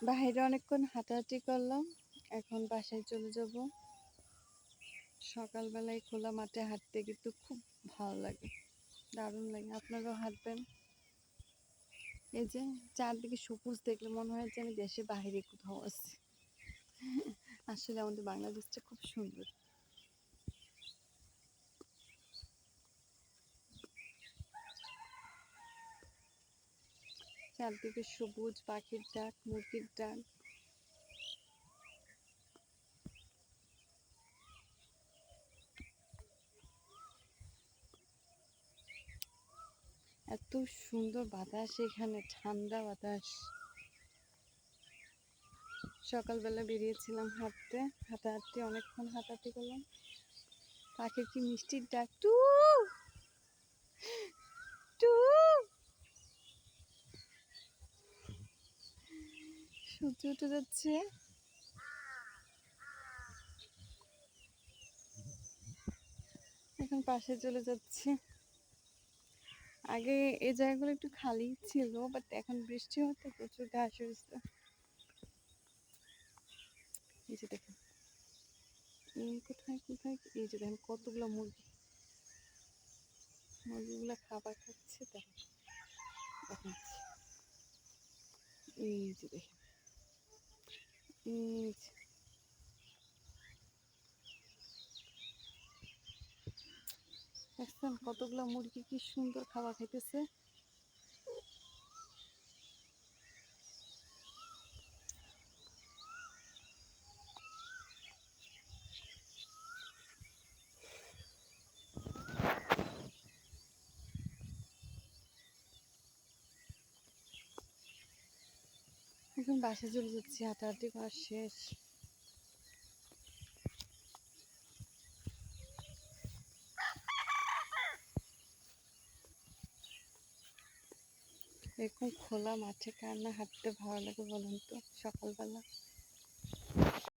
বাইরে অনেকক্ষণ হাঁটাহাঁটি করলাম, এখন বাসায় চলে যাব। সকালবেলায় খোলা মাঠে হাঁটতে কিন্তু খুব ভালো লাগে, দারুণ লাগে। আপনারাও হাঁটবেন। এই যে চারদিকে সবুজ দেখলে মনে হয় যে আমি দেশের বাইরে কোথাও আছি। আসলে আমাদের বাংলাদেশটা খুব সুন্দর। চারদিকে সবুজ, পাখির ডাক, মুরগির ডাক। এত সুন্দর বাতাস এখানে, ঠান্ডা বাতাস। সকালবেলা বেরিয়েছিলাম হাঁটতে, হাঁটাহাঁটি অনেকক্ষণ হাঁটাহাঁটি করলাম। পাখির কি মিষ্টির ডাক, টু টু। সূর্য উঠে যাচ্ছে। এখন পাশে চলে যাচ্ছি। আগে এই জায়গাগুলো একটু খালি ছিল, বাট এখন বৃষ্টি হতে প্রচুর ঘাস হয়েছে। এই যে দেখেন, কোথায় কোথায় এই যে দেখেন কতগুলো মুরগি, মুরগিগুলো খাবার খাচ্ছে। দেখেন দেখেন, এই যে দেখেন, এই যে দেখছেন কতগুলো মুরগি কি সুন্দর খাবার খাইতেছে। এখন বাসায় চলে যাচ্ছি, হাঁটাহাঁটি করা শেষ। এরকম খোলা মাঠে কার না হাঁটতে ভালো লাগে বলুন তো সকালবেলা।